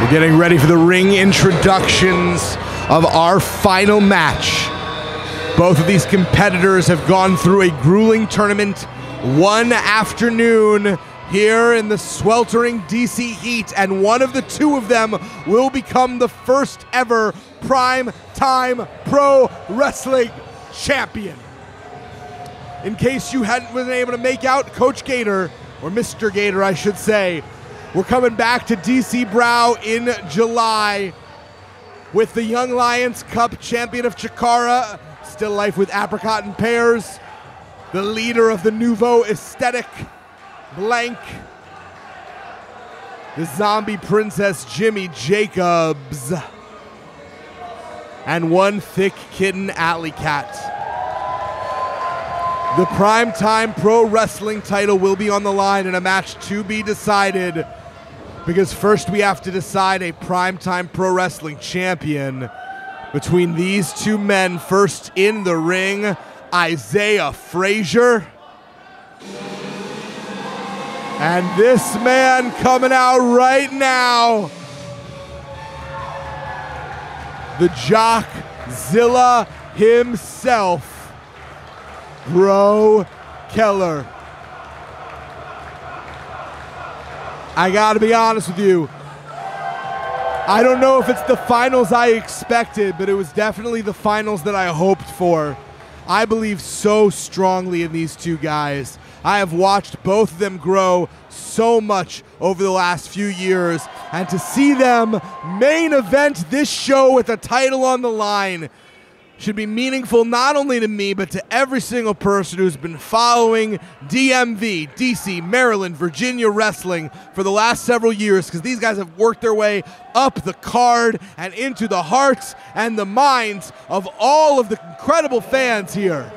We're getting ready for the ring introductions of our final match. Both of these competitors have gone through a grueling tournament one afternoon here in the sweltering DC heat, and one of the two of them will become the first ever Prime Time Pro Wrestling Champion. In case you hadn't been able to make out, Coach Gator, or Mr. Gator I should say, we're coming back to DC Breaux in July with the Young Lions Cup champion of Chikara, Still Life with Apricot and Pears, the leader of the Nouveau Aesthetic, Blank, the Zombie Princess Jimmy Jacobs, and one thick kitten Alley Cat. The Primetime Pro Wrestling title will be on the line in a match to be decided, because first we have to decide a Primetime Pro Wrestling champion between these two men. First in the ring, Isaiah Frazier. And this man coming out right now, the Jockzilla himself, Breaux Keller. I gotta be honest with you, I don't know if it's the finals I expected, but it was definitely the finals that I hoped for. I believe so strongly in these two guys. I have watched both of them grow so much over the last few years, and to see them main event this show with a title on the line should be meaningful not only to me, but to every single person who's been following DMV, DC, Maryland, Virginia wrestling for the last several years, because these guys have worked their way up the card and into the hearts and the minds of all of the incredible fans here.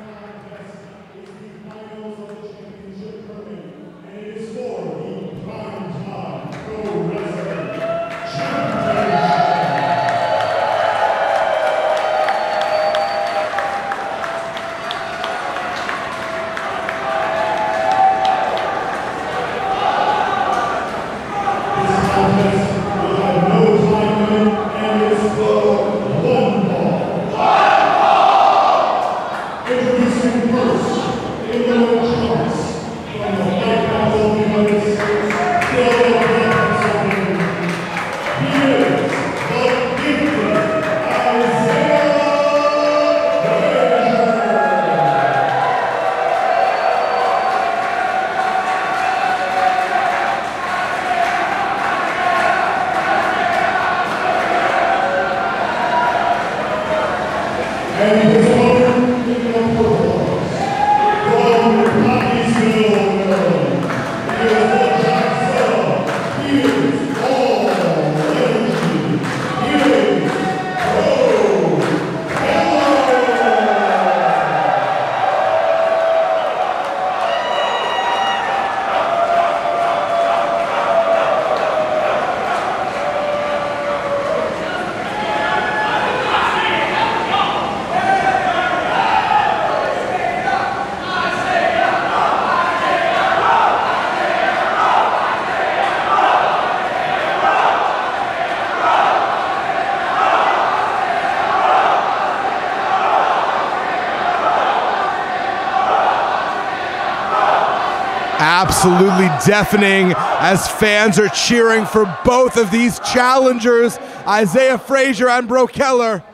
Absolutely deafening as fans are cheering for both of these challengers, Isaiah Frazier and Breaux Keller.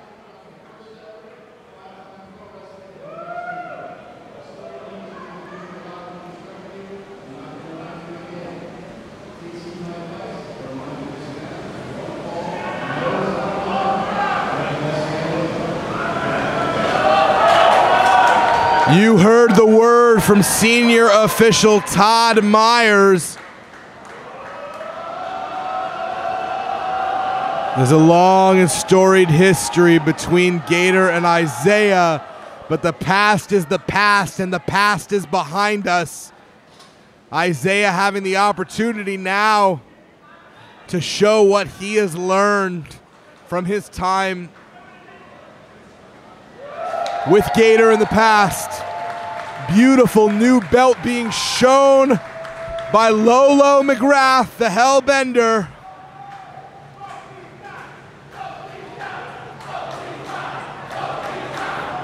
You heard the word from senior official Todd Myers. There's a long and storied history between Gator and Isaiah, but the past is the past, and the past is behind us. Isaiah having the opportunity now to show what he has learned from his time with Gator in the past. Beautiful new belt being shown by Lolo McGrath, the Hellbender.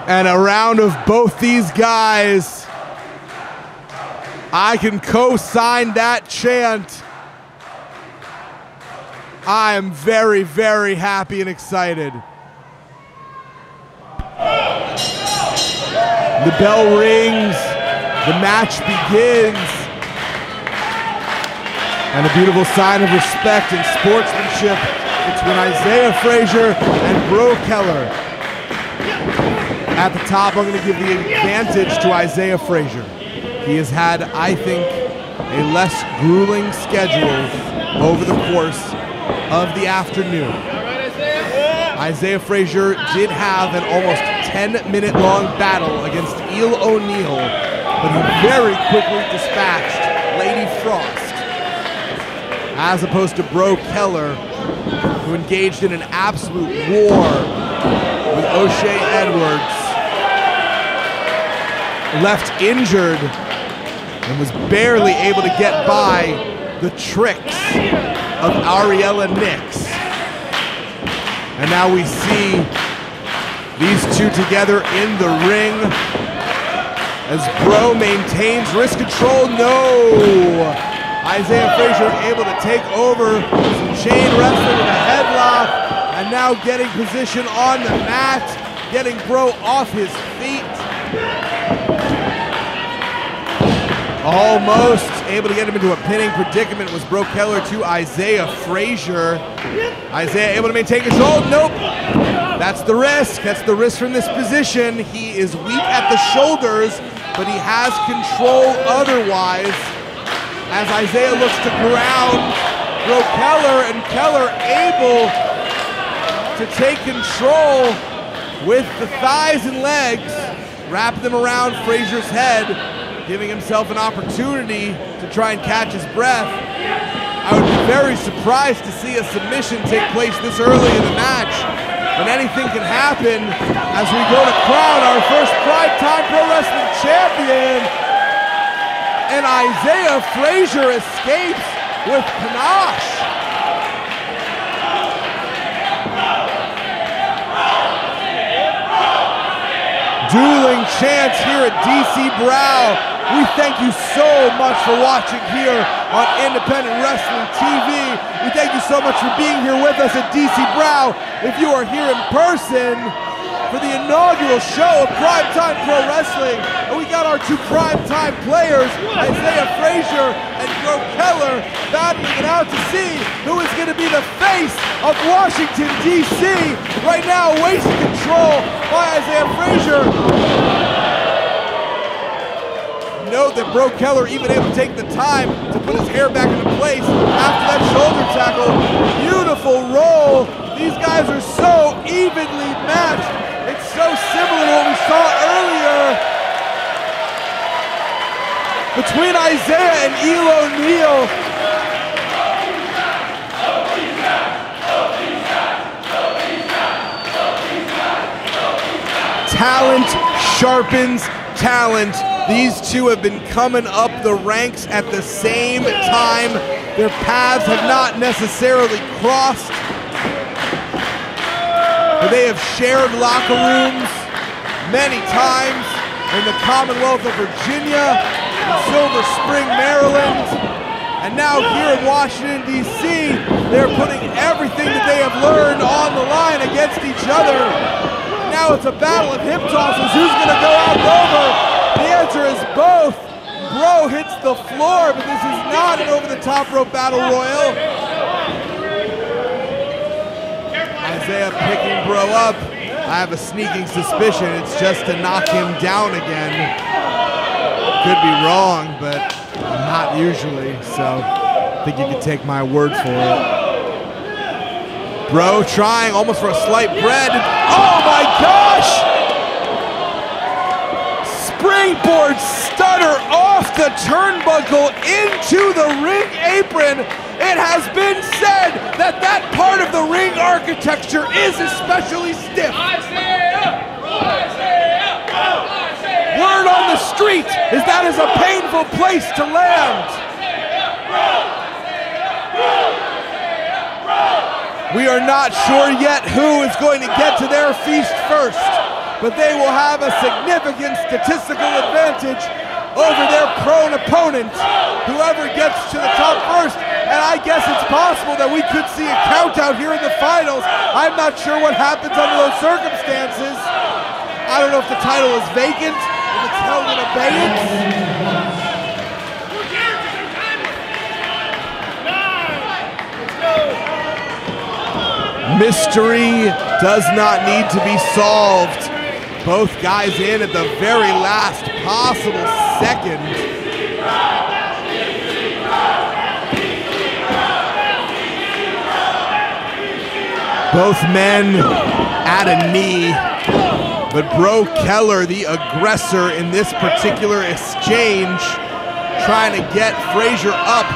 And a round of both these guys. I can co-sign that chant. I am very, very happy and excited. The bell rings, the match begins. And a beautiful sign of respect and sportsmanship between Isaiah Frazier and Breaux Keller. At the top, I'm going to give the advantage to Isaiah Frazier. He has had, I think, a less grueling schedule over the course of the afternoon. Isaiah Frazier did have an almost 10-minute long battle against Eel O'Neill, but he very quickly dispatched Lady Frost. As opposed to Breaux Keller, who engaged in an absolute war with O'Shea Edwards, left injured and was barely able to get by the tricks of Ariella Nix. And now we see these two together in the ring as Breaux maintains wrist control. No! Isaiah Frazier able to take over some chain wrestling with a headlock, and now getting position on the mat, getting Breaux off his feet. Almost able to get him into a pinning predicament was Breaux Keller to Isaiah Frazier. Isaiah able to maintain control. Nope. That's the risk. That's the risk from this position. He is weak at the shoulders, but he has control otherwise. As Isaiah looks to ground Breaux Keller, and Keller able to take control with the thighs and legs, wrap them around Frazier's head, giving himself an opportunity to try and catch his breath. I would be very surprised to see a submission take place this early in the match, but anything can happen as we go to crown our first Primetime Pro Wrestling champion. And Isaiah Frazier escapes with panache. Dueling chants here at DC Breaux. We thank you so much for watching here on Independent Wrestling TV. We thank you so much for being here with us at DC Breaux. If you are here in person for the inaugural show of Primetime Pro Wrestling, and we got our two primetime players, Isaiah Frazier and Breaux Keller, battling it out to see who is going to be the face of Washington, D.C. Right now, wasting control by Isaiah Frazier. Note that Breaux Keller even able to take the time to put his hair back into place after that shoulder tackle. Beautiful roll. These guys are so evenly matched. It's so similar to what we saw earlier between Isaiah and Eel O'Neill. Talent sharpens talent. These two have been coming up the ranks at the same time. Their paths have not necessarily crossed, but they have shared locker rooms many times in the Commonwealth of Virginia, in Silver Spring, Maryland, and now here in Washington, D.C., they're putting everything that they have learned on the line against each other. Now it's a battle of hip tosses. Who's going to go out over? The answer is both. Breaux hits the floor, but this is not an over-the-top rope battle royal. Isaiah picking Breaux up. I have a sneaking suspicion it's just to knock him down again. Could be wrong, but not usually, so I think you can take my word for it. Breaux trying almost for a slight bread. Oh my gosh! Springboard stunner off the turnbuckle into the ring apron. It has been said that that part of the ring architecture is especially stiff. Word on the street is that is a painful place to land. We are not sure yet who is going to get to their feast first. but they will have a significant statistical advantage over their prone opponent, whoever gets to the top first. And I guess it's possible that we could see a count out here in the finals. I'm not sure what happens under those circumstances. I don't know if the title is vacant, if it's held in abeyance. Mystery does not need to be solved. Both guys in at the very last possible second. Both men at a knee, but Breaux Keller, the aggressor in this particular exchange, trying to get Frazier up,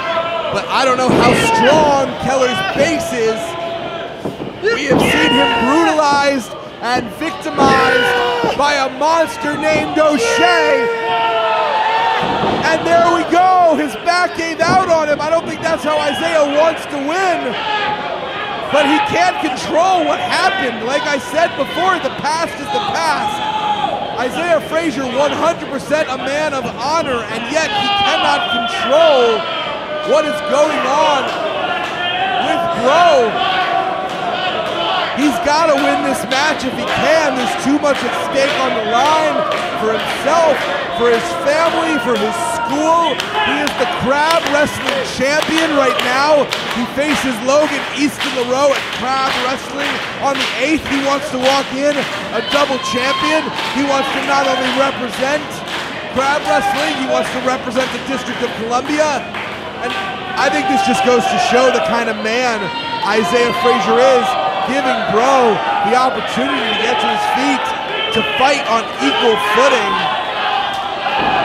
but I don't know how strong Keller's base is. We have seen him brutalized and victimized by a monster named O'Shea. And there we go, his back gave out on him. I don't think that's how Isaiah wants to win. But he can't control what happened. Like I said before, the past is the past. Isaiah Frazier, 100% a man of honor, and yet he cannot control what is going on with Breaux. He's got to win this match if he can. There's too much at stake on the line for himself, for his family, for his school. He is the crab wrestling champion right now. He faces Logan Easton-LaRoe at crab wrestling on the 8th. He wants to walk in a double champion. He wants to not only represent crab wrestling, he wants to represent the District of Columbia. And I think this just goes to show the kind of man Isaiah Frazier is, giving Breaux the opportunity to get to his feet, to fight on equal footing.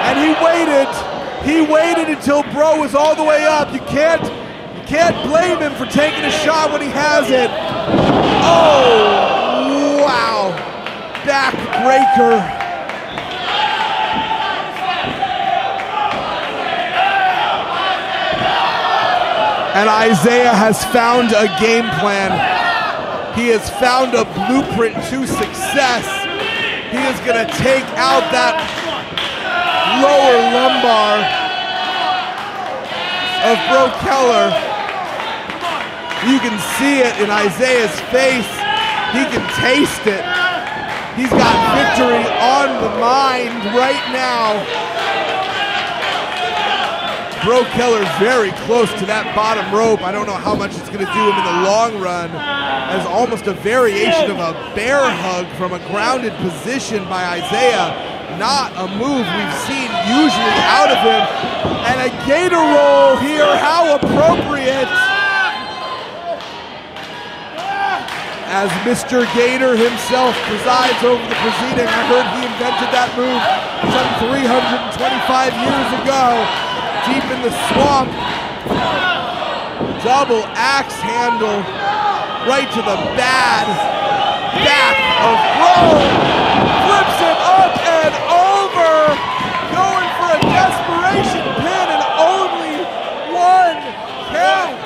And he waited until Breaux was all the way up. You can't blame him for taking a shot when he has it. Oh, wow. Backbreaker. And Isaiah has found a game plan. He has found a blueprint to success. He is going to take out that lower lumbar of Breaux Keller. You can see it in Isaiah's face. He can taste it. He's got victory on the mind right now. Breaux Keller very close to that bottom rope. I don't know how much it's going to do him in the long run, as almost a variation of a bear hug from a grounded position by Isaiah. Not a move we've seen usually out of him. And a gator roll here, how appropriate. As Mr. Gator himself presides over the proceeding. I heard he invented that move some 325 years ago. Deep in the swamp, double axe handle right to the bad back of Breaux, flips him up and over, going for a desperation pin and only one count.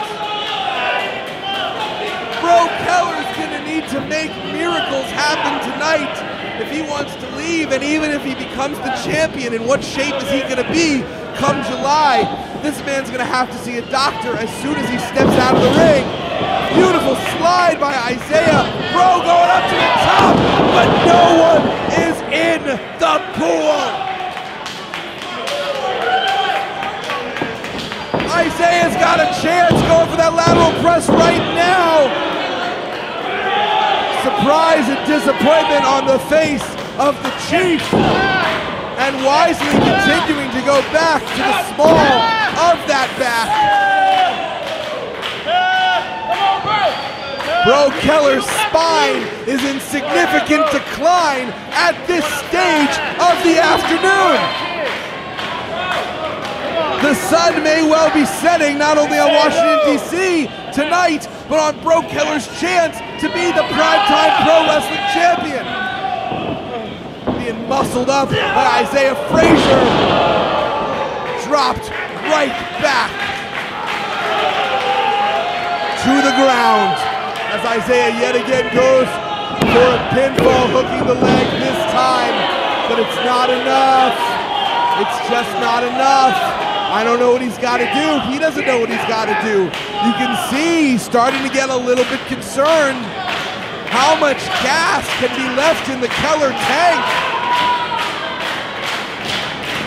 Breaux Keller's gonna need to make miracles happen tonight if he wants to leave, and even if he becomes the champion, in what shape is he gonna be come July? This man's gonna have to see a doctor as soon as he steps out of the ring. Beautiful slide by Isaiah. Breaux going up to the top, but no one is in the pool. Isaiah's got a chance, going for that lateral press right now. Surprise and disappointment on the face of the Chief. And wisely continuing to go back to the small of that back. Breaux Keller's spine is in significant decline at this stage of the afternoon. The sun may well be setting not only on Washington, D.C. tonight, but on Breaux Keller's chance to be the primetime pro wrestling champion. Muscled up by Isaiah Frazier, dropped right back to the ground as Isaiah yet again goes for a pinfall, hooking the leg this time, but it's not enough. It's just not enough. I don't know what he's got to do. He doesn't know what he's got to do. You can see he's starting to get a little bit concerned. How much gas can be left in the Keller tank?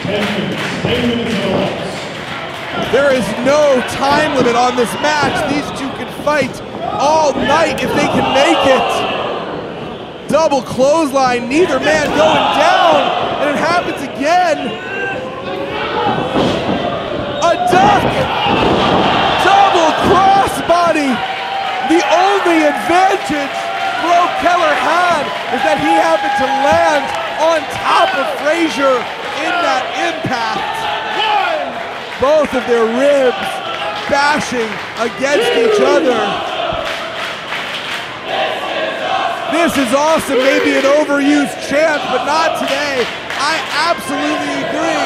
10 minutes and a half. There is no time limit on this match. These two can fight all night if they can make it. Double clothesline, neither man going down, and it happens again. A duck! Double crossbody! The only advantage Breaux Keller had is that he happened to land on top of Frazier in that impact. Both of their ribs bashing against each other. This is awesome, maybe an overused chant, but not today. I absolutely agree.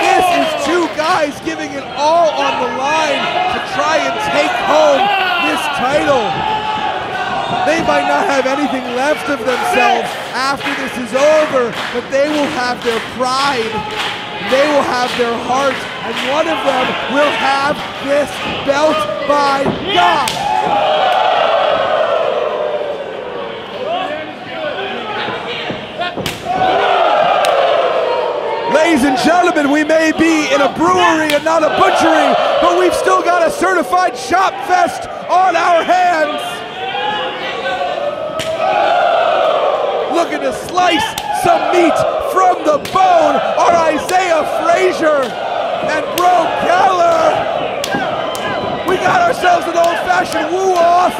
This is two guys giving it all on the line to try and take home this title. They might not have anything left of themselves after this is over, but they will have their pride. They will have their heart, and one of them will have this belt by God. Ladies and gentlemen, we may be in a brewery and not a butchery, but we've still got a certified shop fest on our hands. Looking to slice some meat from the bone are Isaiah Frazier and Breaux Keller. We got ourselves an old-fashioned woo-off.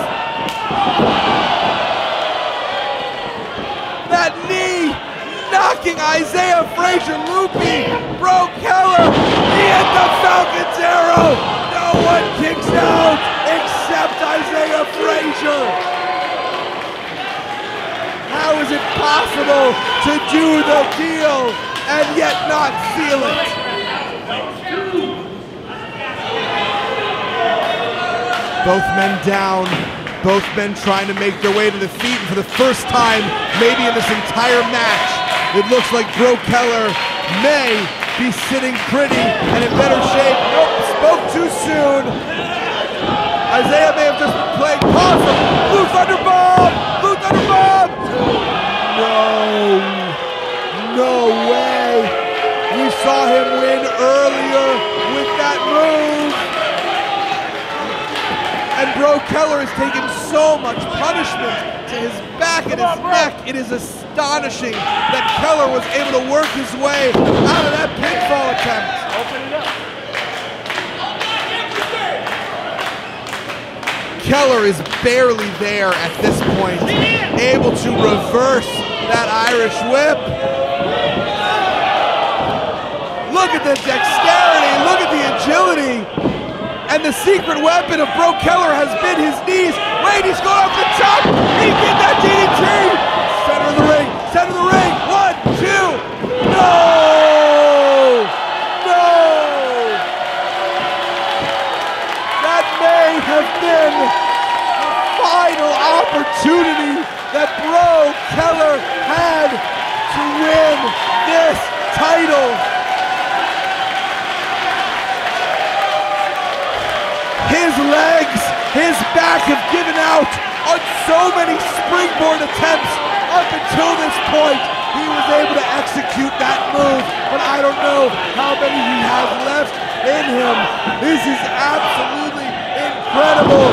That knee knocking Isaiah Frazier loopy. Breaux Keller, he hit the Falcon's arrow. No one kicks out except Isaiah Frazier. How is it possible to do the deal and yet not feel it? Both men down, both men trying to make their way to the feet, and for the first time, maybe in this entire match, it looks like Breaux Keller may be sitting pretty and in better shape. Nope, spoke too soon. Isaiah may have just been playing possum. Blue Thunder Bomb! Blue Thunder Bomb! No way. We saw him win earlier with that move. And Breaux Keller has taken so much punishment to his back and his neck. It is astonishing that Keller was able to work his way out of that pinfall attempt. Open it up. Keller is barely there at this point, able to reverse that Irish whip. Look at the dexterity, look at the agility. And the secret weapon of Breaux Keller has been his knees. Wait, he's going off the top. He did that DDT. Center of the ring, center of the ring. 1, 2. No! No! That may have been the final opportunity that Breaux Keller had to win this title. His legs, his back have given out on so many springboard attempts up until this point. He was able to execute that move, but I don't know how many he has left in him. This is absolutely incredible.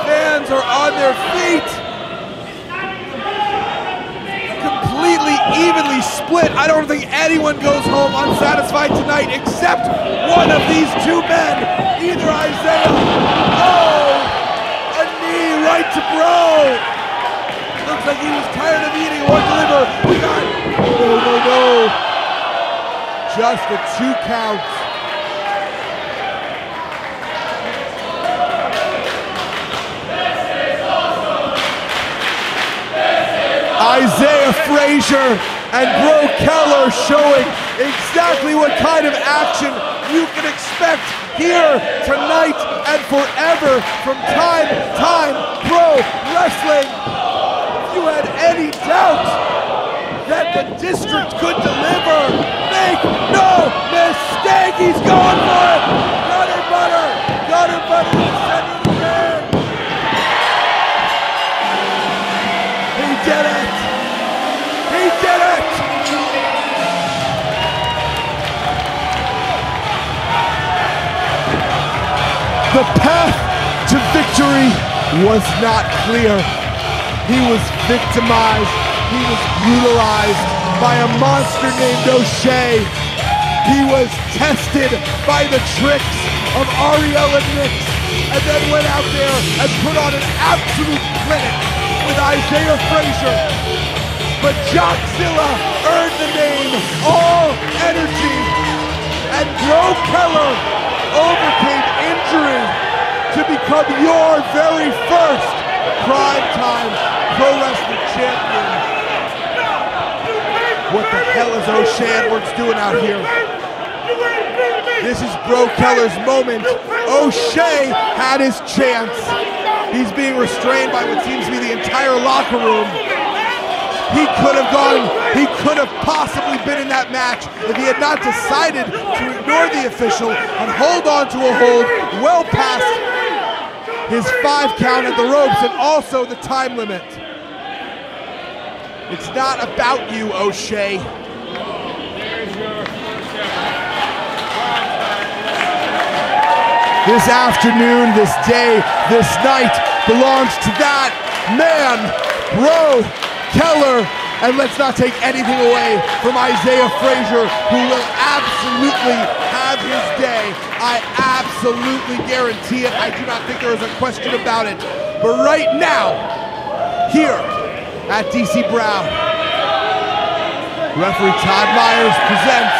Fans are on their feet. Completely evenly split. I don't think anyone goes home unsatisfied tonight except one of these two men. Either Isaiah. Oh! A knee right to Breaux. Looks like he was tired of eating one liver. We got. No. Just a 2 count. Isaiah Frazier and Breaux Keller showing exactly what kind of action you can expect here tonight and forever from Time Pro Wrestling. If you had any doubt that the district could deliver, make no mistake, he's going for it. Gutter butter to the center of the ring. He did it. He did it. The path to victory was not clear. He was victimized. He was brutalized by a monster named O'Shea. He was tested by the tricks of Ariel and Nix, and then went out there and put on an absolute clinic with Isaiah Frazier. But Jockzilla earned the name All Energy, and Breaux Keller overcame injury to become your very first primetime pro wrestling champion. What the hell is O'Shea Edwards doing out here? This is Breaux Keller's moment. O'Shea had his chance. He's being restrained by what seems to be the entire locker room. He could have gone, he could have possibly been in that match if he had not decided to ignore the official and hold on to a hold well past his 5 count at the ropes and also the time limit. It's not about you, O'Shea. This afternoon, this day, this night belongs to that man, Breaux Keller. And let's not take anything away from Isaiah Frazier, who will absolutely have his day. I absolutely guarantee it. I do not think there is a question about it. But right now, here at DC Breaux, referee Todd Myers presents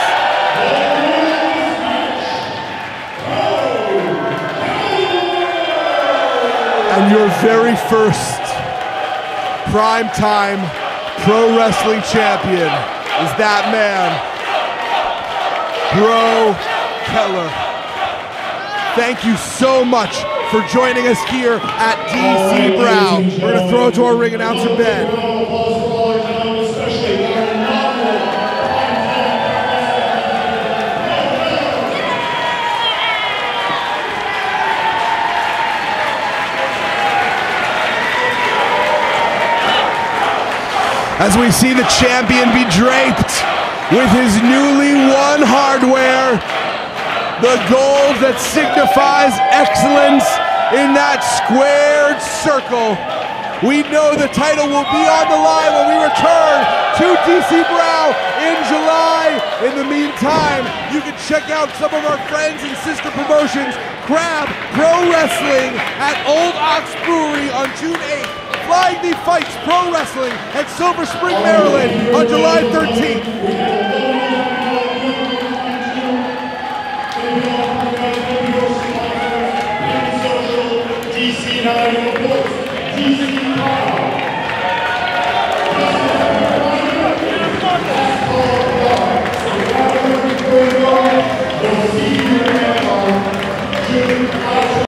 and your very first primetime pro wrestling champion is that man, Breaux Keller. Thank you so much for joining us here at DC Breaux. We're going to throw it to our ring announcer, Ben. As we see the champion be draped with his newly won hardware, the gold that signifies excellence in that squared circle. We know the title will be on the line when we return to DC Breaux in July. In the meantime, you can check out some of our friends and sister promotions. Grab Pro Wrestling at Old Ox Brewery on June 8th. Flying V Fights Pro Wrestling at Silver Spring, Maryland on July 13th. DC